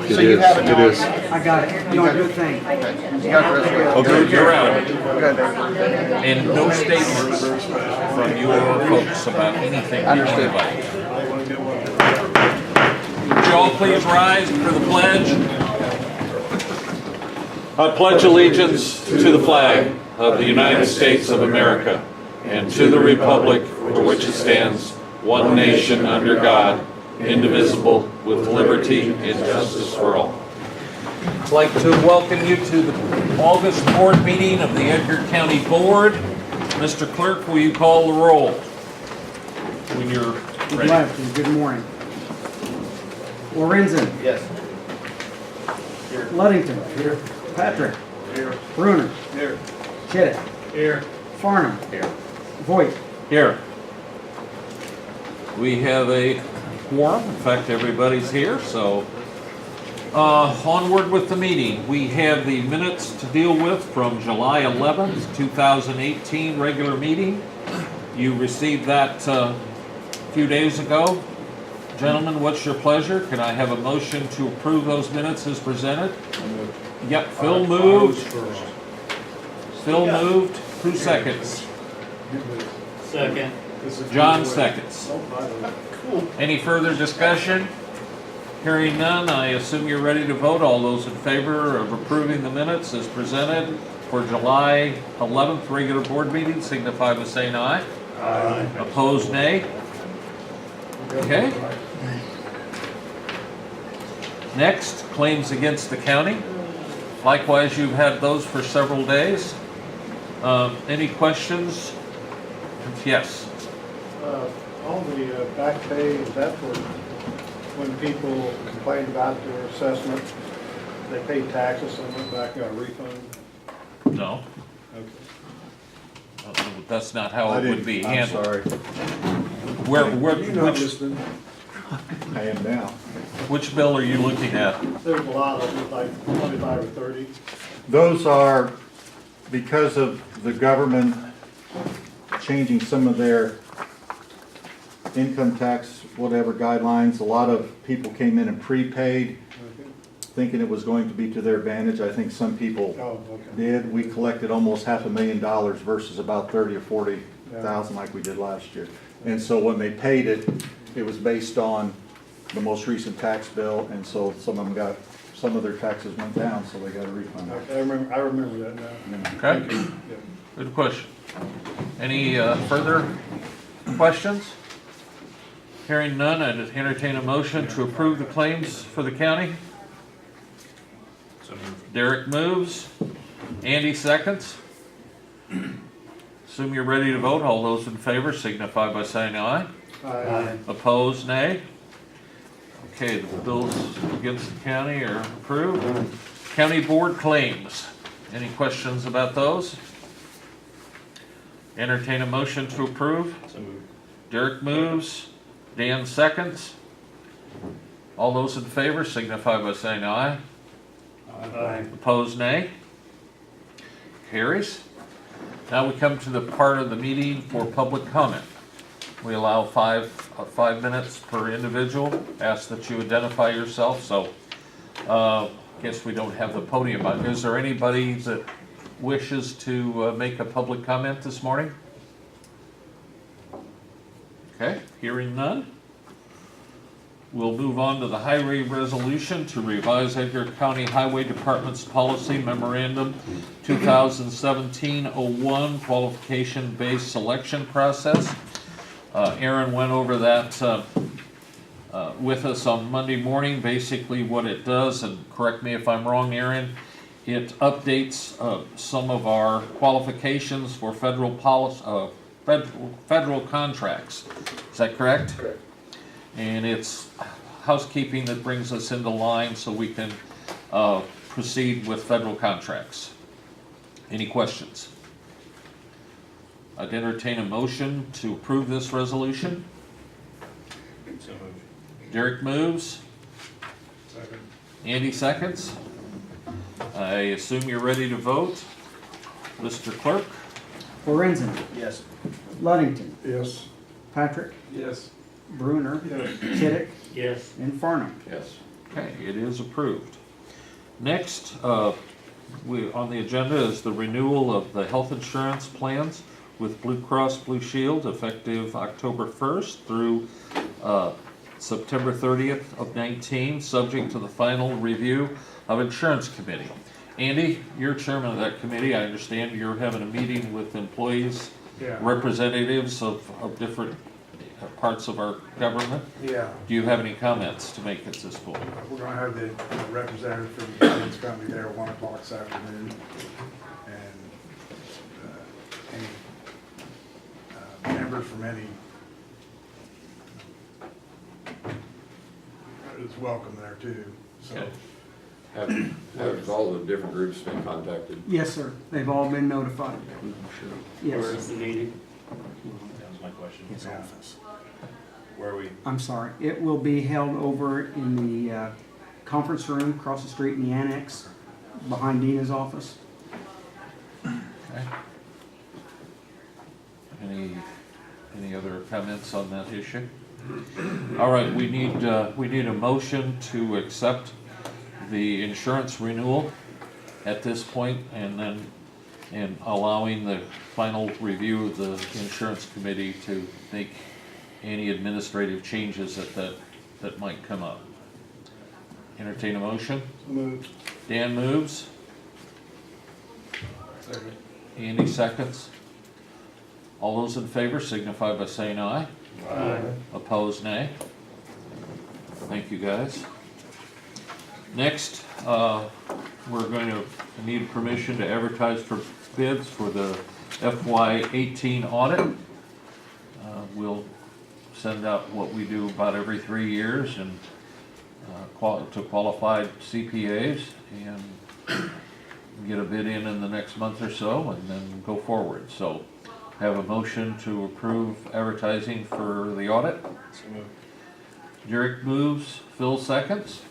So you have it now. It is. I got it. You want to do a thing? You got the rest of it. Okay, you're out. Good. And no statements from your folks about anything to Understood. anybody. Would you all please rise for the pledge? I pledge allegiance to the flag of the United States of America and to the republic for which it stands, one nation under God, indivisible, with liberty and justice for all. I'd like to welcome you to the August board meeting of the Edgar County Board. Mr. Clerk, will you call the roll when you're ready? Glad to. Good morning. Lorenzen. Yes. Ludington. Here. Patrick. Here. Bruner. Here. Chittick. Here. Farnham. Here. Voigt. Here. We have a quorum. In fact, everybody's here, so onward with the meeting. We have the minutes to deal with from July 11th, 2018 regular meeting. You received that a few days ago. Gentlemen, what's your pleasure? Can I have a motion to approve those minutes as presented? Yep, Phil moved. Phil moved. Who seconds? Second. John seconds. Any further discussion? Hearing none, I assume you're ready to vote. All those in favor of approving the minutes as presented for July 11th regular board meeting signify by saying aye. Aye. Opposed, nay. Okay. Next, claims against the county. Likewise, you've had those for several days. Any questions? Yes. All the back pay, is that for when people complained about their assessment, they paid taxes and went back and got a refund? No. Okay. That's not how it would be I'm handled. sorry. I am now. Which bill are you looking at? There's a lot of them, like 25 or 30. Those are because of the government changing some of their income tax, whatever guidelines. A lot of people came in and prepaid, Okay. thinking it was going to be to their advantage. I think some people Oh, okay. did. We collected almost $500,000 versus about 30 or 40,000 like we did last year. And so when they paid it, it was based on the most recent tax bill, and so some of them got, some of their taxes went down, so they got a refund. Okay, I remember that now. Okay, Yeah. good question. Any further questions? Hearing none, I'd entertain a motion to approve the claims for the county. Derek moves. Andy seconds. Assume you're ready to vote. All those in favor signify by saying aye. Aye. Opposed, nay. Okay, the bills against the county are approved. County board claims. Any questions about those? Entertain a motion to approve. Derek moves. Dan seconds. All those in favor signify by saying aye. Aye. Opposed, nay. Carries. Now we come to the part of the meeting for public comment. We allow five minutes per individual. Ask that you identify yourself. So, guess we don't have the podium. Is there anybody that wishes to make a public comment this morning? Okay, hearing none. We'll move on to the highway resolution to revise Edgar County Highway Department's policy memorandum 2017-01 qualification-based selection process. Aaron went over that with us on Monday morning. Basically what it does, and correct me if I'm wrong, Aaron, it updates some of our qualifications for federal contracts. Is that correct? Correct. And it's housekeeping that brings us into line so we can proceed with federal contracts. Any questions? I'd entertain a motion to approve this resolution. Derek moves. Second. Andy seconds. I assume you're ready to vote. Mr. Clerk? Lorenzen. Yes. Ludington. Yes. Patrick. Yes. Bruner. Yes. Chittick. Yes. And Farnham. Yes. Okay, it is approved. Next, on the agenda is the renewal of the health insurance plans with Blue Cross Blue Shield effective October 1st through September 30th of 19, subject to the final review of Insurance Committee. Andy, you're chairman of that committee. I understand you're having a meeting with employees, Yeah. representatives of different parts of our government. Yeah, Do you have any comments to make at this point? we're gonna have the representative from the insurance company there at 1 o'clock this afternoon. And any members from any is welcome there too, so. Okay. Have all the different groups been contacted? Yes, sir. They've all been notified. Where Yes. is the meeting? That was my question. His office. Where are we? I'm sorry. It will be held over in the conference room across the street in the annex behind Dina's office. Okay. Any other comments on that issue? All right, we need a motion to accept the insurance renewal at this point, and allowing the final review of the insurance committee to make any administrative changes that might come up. Entertain a motion. Moved. Dan moves. Andy seconds. All those in favor signify by saying aye. Aye. Opposed, nay. Thank you, guys. Next, we're going to need permission to advertise for bids for the FY18 audit. We'll send out what we do about every 3 years and to qualified CPAs and get a bid in the next month or so and then go forward. So have a motion to approve advertising for the audit. Derek moves, Phil seconds.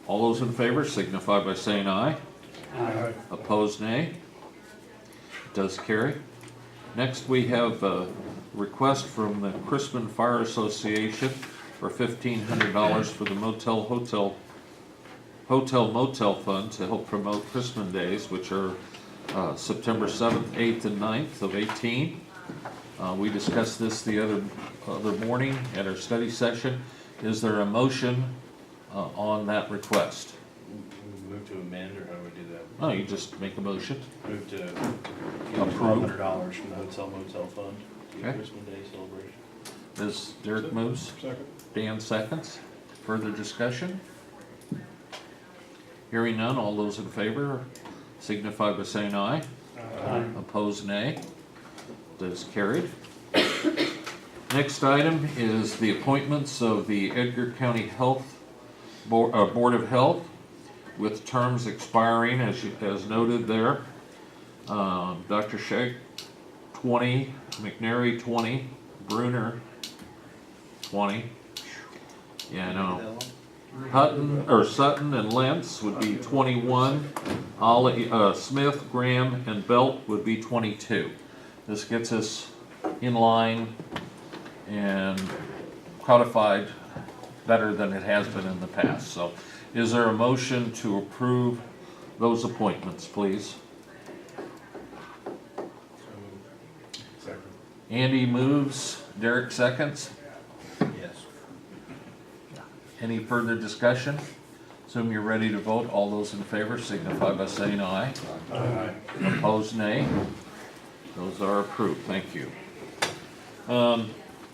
All those in favor signify by saying aye. Aye. Opposed, nay. Does carry. Next, we have a request from the Crispin Fire Association for $1,500 for the Hotel Motel Fund to help promote Crispin Days, which are September 7th, 8th, and 9th of 18. We discussed this the other morning at our study session. Is there a motion on that request? Move to amend, or how do we do that? Oh, you just make a motion. Move to Approve. $1,200 from the Hotel Motel Fund to the Okay. Christmas Day celebration. As Derek moves, Second. Dan seconds. Further discussion? Hearing none, all those in favor signify by saying aye. Aye. Opposed, nay. That is carried. Next item is the appointments of the Edgar County Board of Health with terms expiring as noted there. Dr. Shake, 20, McNary, 20, Bruner, 20. Yeah, I know. Sutton and Lentz would be 21. Smith, Graham, and Belt would be 22. This gets us in line and codified better than it has been in the past. So is there a motion to approve those appointments, please? Second. Andy moves, Derek seconds. Yes. Any further discussion? Assume you're ready to vote. All those in favor signify by saying aye. Aye. Opposed, nay. Those are approved. Thank you.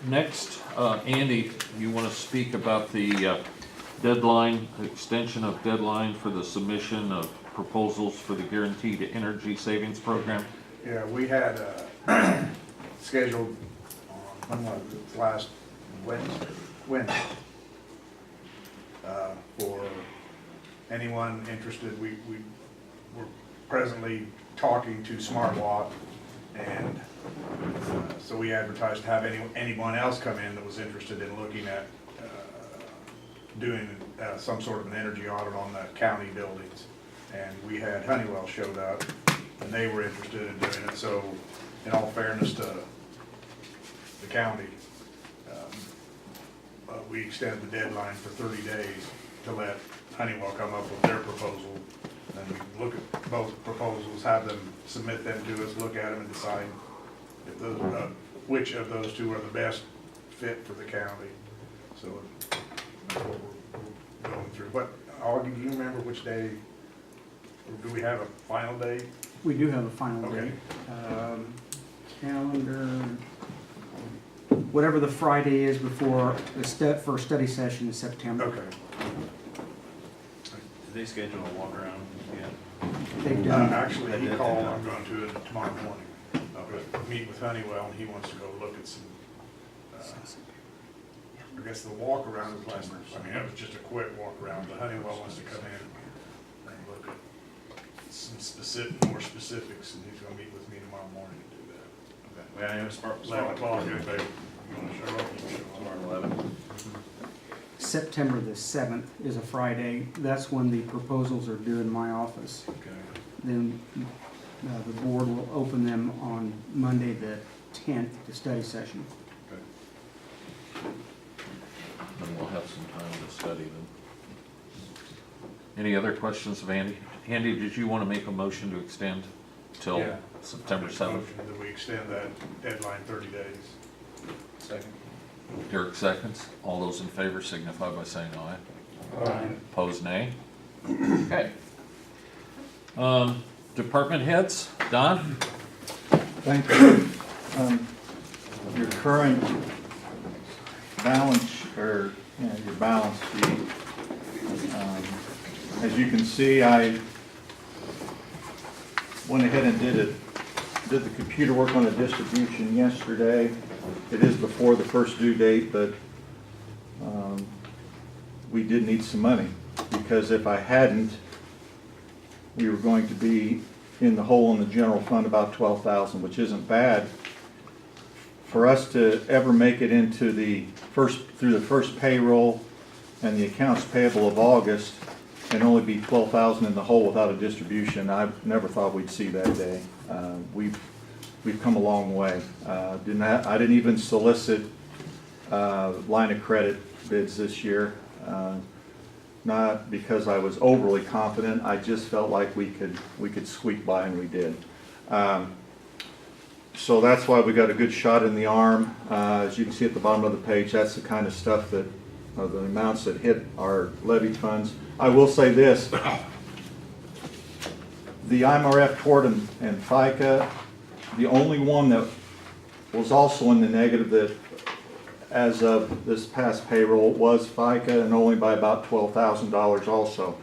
Next, Andy, you want to speak about the deadline, extension of deadline for the submission of proposals for the Guaranteed Energy Savings Program? Yeah, we had scheduled on, when was it, last Wednesday, for anyone interested. We were presently talking to SmartWatt, and so we advertised to have anyone else come in that was interested in looking at doing some sort of an energy audit on the county buildings. And we had Honeywell showed up, and they were interested in doing it. So in all fairness to the county, we extended the deadline for 30 days to let Honeywell come up with their proposal. Then we can look at both proposals, have them submit them to us, look at them and decide if those, which of those two are the best fit for the county. So that's what we're going through. But Augie, do you remember which day, or do we have a final date? We do have a final Okay. date. Calendar, whatever the Friday is before the first study session in September. Okay. Did they schedule a walk around yet? They've done, Actually, he called, I'm going to it tomorrow morning. Meet with Honeywell, and he wants to go look at some, I guess the walk around was last, I mean, it was just a quick walk around, but Honeywell wants to come in and look at some more specifics, and he's gonna meet with me tomorrow morning to do that. Okay. Well, I know Smart. 11 o'clock, if they, you wanna show up, you can show up. Tomorrow 11. September the 7th is a Friday. That's when the proposals are due in my office. Okay. Then the board will open them on Monday the 10th, the study session. And we'll have some time to study them. Any other questions of Andy? Andy, did you want to make a motion to extend till Yeah. September Make a 7th? motion that we extend that deadline 30 days. Second. Derek seconds. All those in favor signify by saying aye. Aye. Opposed, nay. Okay. Department heads, Don? Thank you. Your current balance, or your balance sheet, as you can see, I went ahead and did the computer work on the distribution yesterday. It is before the first due date, but we did need some money, because if I hadn't, we were going to be in the hole in the general fund about $12,000, which isn't bad. For us to ever make it into through the first payroll and the accounts payable of August and only be $12,000 in the hole without a distribution, I never thought we'd see that day. We've come a long way. I didn't even solicit line of credit bids this year. Not because I was overly confident, I just felt like we could squeak by, and we did. So that's why we got a good shot in the arm. As you can see at the bottom of the page, that's the kind of stuff that, the amounts that hit our levy funds. I will say this, the IMRF, tort, and FICA, the only one that was also in the negative that as of this past payroll was FICA, and only by about $12,000 also.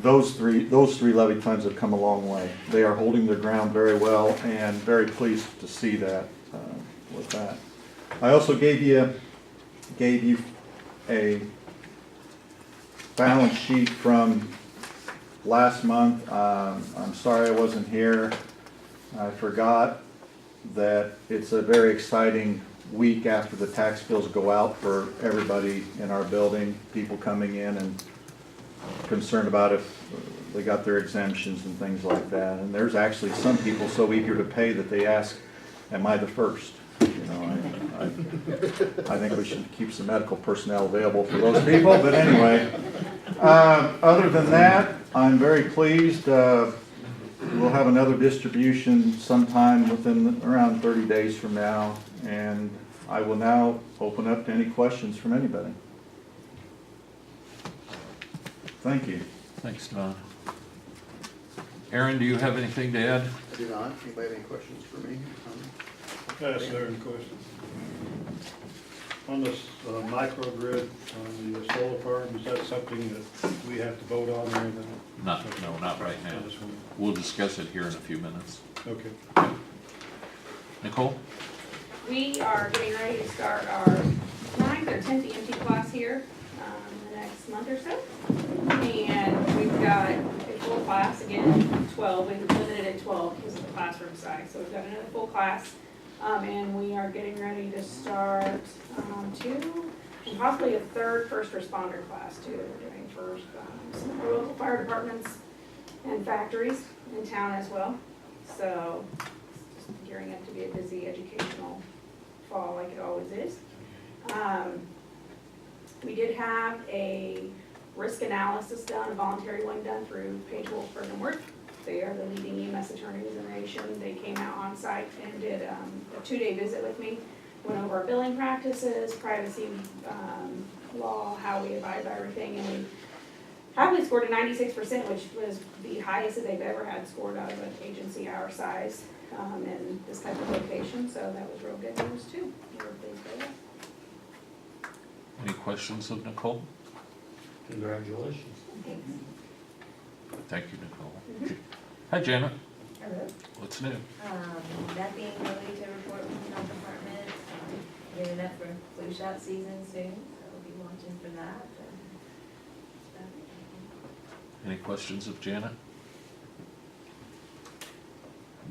Those three levy funds have come a long way. They are holding their ground very well, and very pleased to see that with that. I also gave you a balance sheet from last month. I'm sorry I wasn't here. I forgot that it's a very exciting week after the tax bills go out for everybody in our building, people coming in and concerned about if they got their exemptions and things like that. And there's actually some people so eager to pay that they ask, am I the first? You know, I think we should keep some medical personnel available for those people, but anyway. Other than that, I'm very pleased. We'll have another distribution sometime within around 30 days from now, and I will now open up to any questions from anybody. Thank you. Thanks, Don. Aaron, do you have anything to add? I do not. Anybody have any questions for me? Yes, there are questions. On this microgrid, on the solar farm, is that something that we have to vote on or anything? No, not right now. I just want- We'll discuss it here in a few minutes. Okay. Nicole? We are getting ready to start our 9th or 10th EMT class here in the next month or so. And we've got a full class, again, 12. We've limited it at 12 because of the classroom size. So we've got another full class. And we are getting ready to start 2 and possibly a third first responder class too. We're doing for some local fire departments and factories in town as well. So it's just gearing up to be a busy educational fall like it always is. We did have a risk analysis done, a voluntary one done through Page Wolfberg and Worth. They are the leading EMS attorneys in the nation. They came out on site and did a 2-day visit with me. Went over our billing practices, privacy law, how we abide by everything, and we probably scored a 96%, which was the highest that they've ever had scored out of an agency our size in this type of location. So that was real good news too. We were pleased with that. Any questions of Nicole? Congratulations. Thanks. Thank you, Nicole. Hi, Janet. Hello. What's new? Nothing really to report from the health department. Getting up for flu shot season soon, so we'll be watching for that. Any questions of Janet?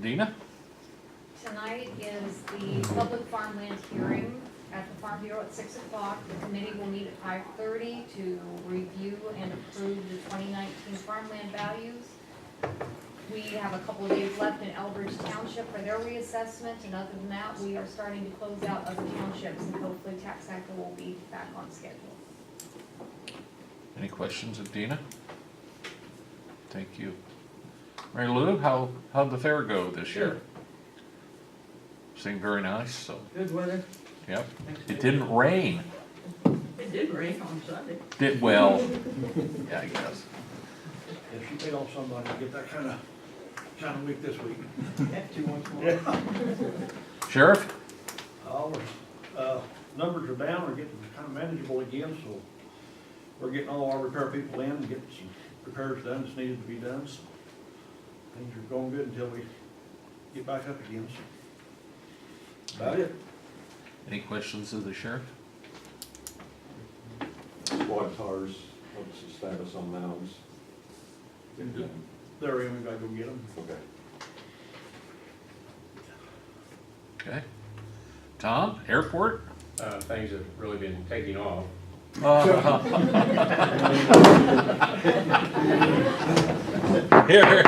Dina? Tonight is the public farmland hearing at the Farm Bureau at 6 o'clock. The committee will meet at 5:30 to review and approve the 2019 farmland values. We have a couple of days left in Elbridge Township for their reassessment, and other than that, we are starting to close out other townships, and hopefully tax cycle will be back on schedule. Any questions of Dina? Thank you. Mary Lou, how'd the fair go this year? Seemed very nice, so, Good weather. yep. It didn't rain. It did rain on Sunday. Did well. Yeah, I guess. If she paid off somebody to get that kind of week this week. Had 2 months more. Sheriff? Numbers are down, we're getting kind of manageable again, so we're getting all our repair people in and getting some repairs done that's needed to be done, so things are going good until we get back up again, so. About it. Any questions of the sheriff? Squad cars, what's the status on those? They're in, we gotta go get them. Okay. Okay. Tom, airport? Things have really been taking off. Here.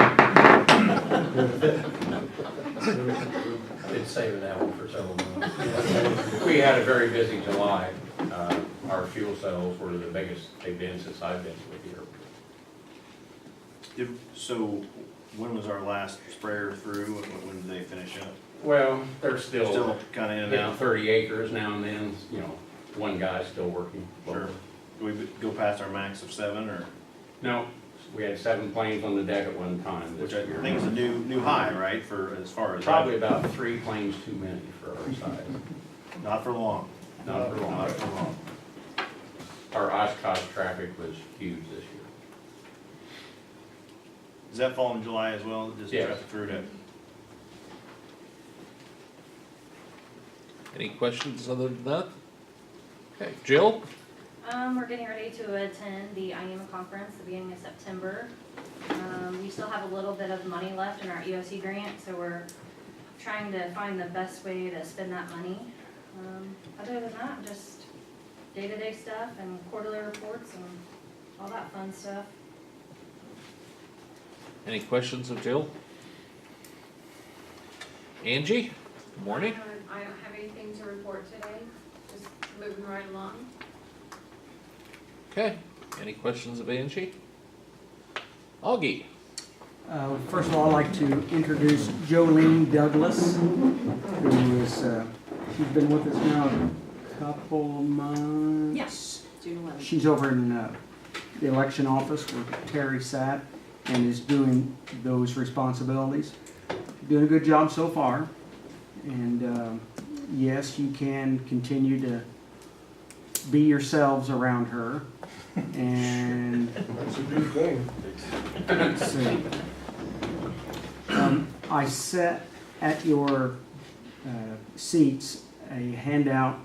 Been saving that one for several months. We had a very busy July. Our fuel sales were the biggest they've been since I've been with here. So when was our last sprayer through? When did they finish up? Well, they're still Kind of in and getting out? 30 acres now and then, you know, one guy's still working. Sure. Do we go past our max of 7 or? No, we had 7 planes on the deck at one time this Which I year. think is a new high, right, for as far as. Probably about 3 planes too many for our size. Not for long. Not for long. Not for long. Our Oshkosh traffic was huge this year. Does that fall in July as well? Does Yes. traffic through to? Any questions other than that? Okay, Jill? We're getting ready to attend the IEMA conference at the beginning of September. We still have a little bit of money left in our EOC grant, so we're trying to find the best way to spend that money. Other than that, just day-to-day stuff and quarterly reports and all that fun stuff. Any questions of Jill? Angie? Good morning. I don't have anything to report today, just moving right along. Okay, any questions of Angie? Augie? First of all, I'd like to introduce Jolene Douglas, who is, she's been with us now a couple months. Yes, June 11th. She's over in the election office where Terry sat and is doing those responsibilities. Doing a good job so far. And yes, you can continue to be yourselves around her. And That's a good thing. let's see. I set at your seats a handout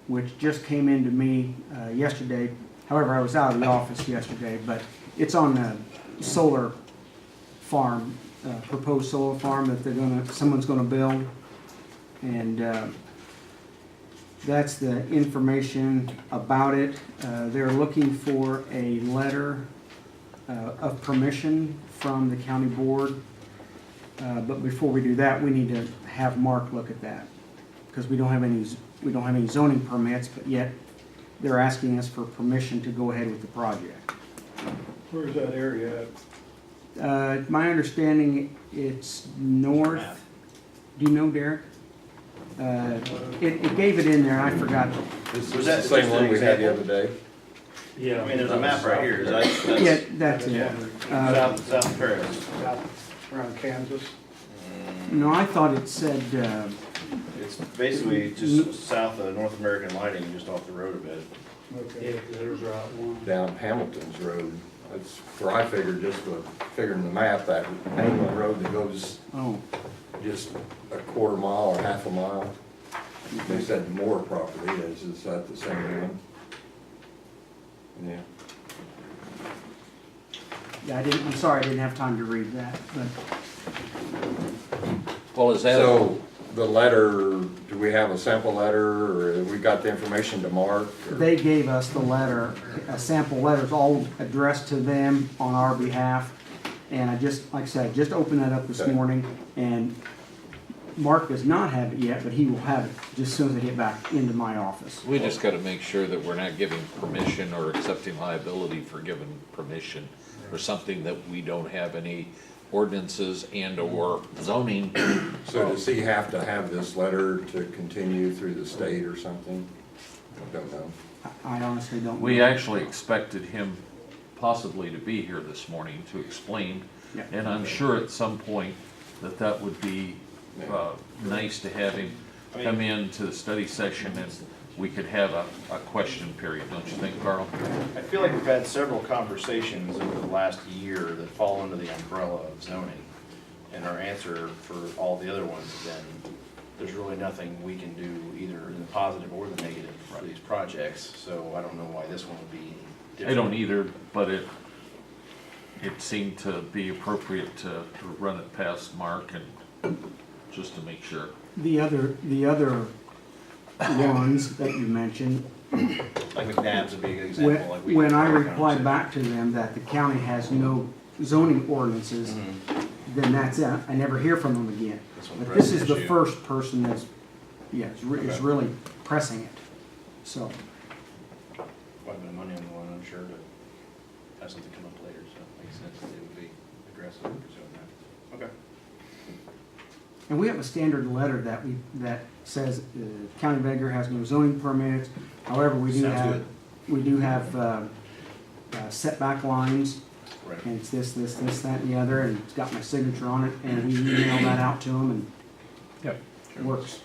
which just came into me yesterday. However, I was out of the office yesterday, but it's on the solar farm, proposed solar farm that someone's gonna build. And that's the information about it. They're looking for a letter of permission from the county board. But before we do that, we need to have Mark look at that, because we don't have any zoning permits, but yet they're asking us for permission to go ahead with the project. Where's that area at? My understanding, it's north, do you know, Derek? It gave it in there, I forgot. This Was is that the same just one an we had the example? other day. I mean, there's a map right here, is that, Yeah, that's that's it. South Paris. South, around Kansas? No, I thought it said, It's basically just south of North American Lighting, just off the road a bit. Okay. there's Route 1. Down Hamilton's Road. That's where I figured, just figuring the map, that main road that goes oh, just a quarter mile or half a mile. They said more property, is that the same one? Yeah. yeah, I'm sorry, I didn't have time to read that, but Well, is that? So, the letter, do we have a sample letter, or we got the information to Mark? or- they gave us the letter, a sample letter, it's all addressed to them on our behalf. And I just, like I said, I just opened that up this Okay. morning, and Mark does not have it yet, but he will have it just as soon as I get back into my office. We just gotta make sure that we're not giving permission or accepting liability for giving permission for something that we don't have any ordinances and or zoning. So does he have to have this letter to continue through the state or something? I don't know. I honestly don't know. We actually expected him possibly to be here this morning to explain. Yeah. And I'm sure at some point that would be nice to have him come in to the study session and we could have a question period, don't you think, Carl? I feel like we've had several conversations over the last year that fall under the umbrella of zoning. And our answer for all the other ones has been, there's really nothing we can do either in the positive or the negative for these projects. So I don't know why this one would be different. I don't either, but it seemed to be appropriate to run it past Mark and just to make sure. The other ones that you mentioned, Like McNabb's would be a good example. like we when I talked about, replied too. back to them that the county has no zoning ordinances, then that's it. I never hear from them again. This one's But this is pressing the issue. first person that's, yeah, is Okay. really pressing it, so. Quite a bit of money on the one, I'm sure, to have something come up later, so it makes sense that they would be aggressive in pursuing that. Okay. And we have a standard letter that says, County of Edgar has no zoning permits. However, we do Sounds have setback lines, Right. and it's this, that, and the other, and it's got my signature on it, and we email that out to them, and Yep. it works.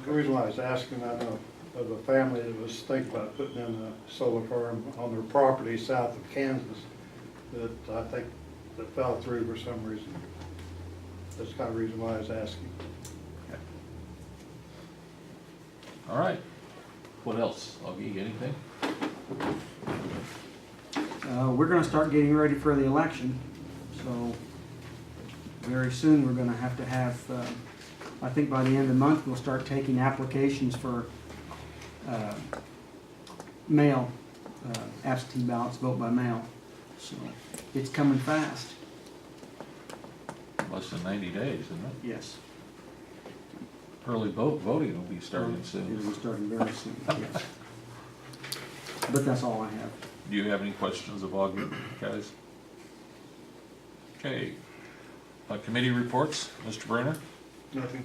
The reason why I was asking, I know of a family that was thinking about putting in a solar farm on their property south of Kansas, that I think that fell through for some reason. That's the kind of reason why I was asking. All right. What else? Augie, anything? We're gonna start getting ready for the election, so very soon we're gonna have, I think by the end of the month, we'll start taking applications for mail, absentee ballots, vote by mail. So it's coming fast, Less than 90 days, isn't it? yes. Early voting will be starting It'll soon. be starting very soon, yes. But that's all I have. Do you have any questions of Augie, guys? Okay. Committee reports, Mr. Brenner? Nothing.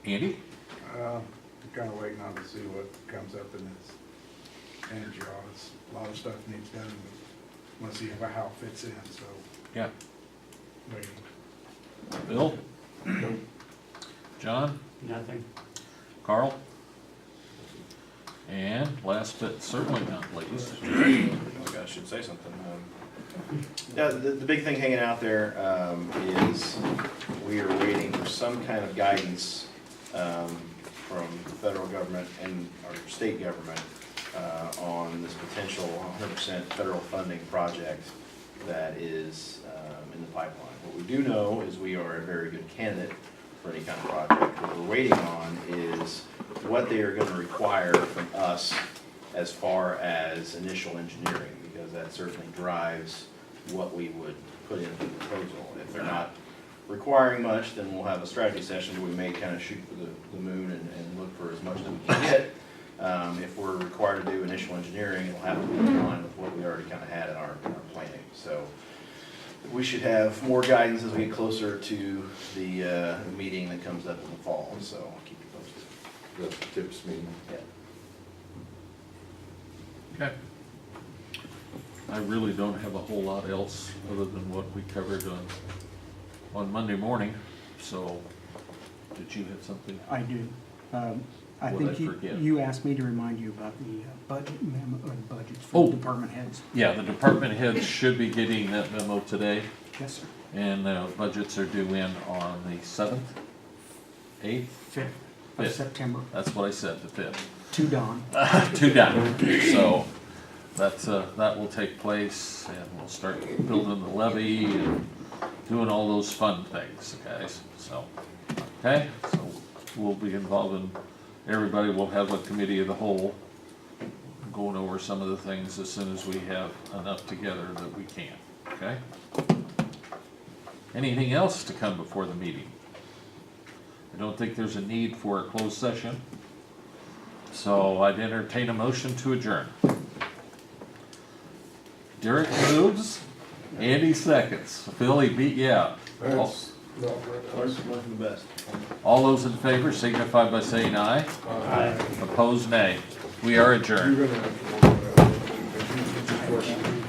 Andy? Kind of waiting on to see what comes up in this energy audits. A lot of stuff needs done, but want to see how it fits in, so Yeah. waiting. Bill? John? Nothing. Carl? And last but certainly not least, Like I should say something. Yeah, the big thing hanging out there is we are waiting for some kind of guidance from the federal government and our state government on this potential 100% federal funding project that is in the pipeline. What we do know is we are a very good candidate for any kind of project. What we're waiting on is what they are going to require from us as far as initial engineering, because that certainly drives what we would put into the proposal. If they're not requiring much, then we'll have a strategy session where we may kind of shoot for the moon and look for as much as we can get. If we're required to do initial engineering, it'll have to be in line with what we already kind of had in our planning. So we should have more guidance as we get closer to the meeting that comes up in the fall, so I'll keep you posted. The tips meeting. Yeah. Okay. I really don't have a whole lot else other than what we covered on Monday morning, so did you have something? I do. I What'd I think forget? you asked me to remind you about the budget memo, or the budgets for Oh. the department heads. Yeah, the department heads should be getting that memo today, Yes, sir. and budgets are due in on the 7th, 8th, 5th of Fifth. September, that's what I said, the 5th. to dawn. Two down. So that's, that will take place and we'll start building the levee and doing all those fun things, guys. So, okay, so we'll be involving, everybody will have a committee of the whole going over some of the things as soon as we have enough together that we can, okay? Anything else to come before the meeting? I don't think there's a need for a closed session. So I'd entertain a motion to adjourn. Derek moves, Andy seconds. Billy beat you out. That's not very nice. One the best. All those in favor signify by saying aye. Opposed, nay. We are adjourned. You're gonna have to work that out. Just work it.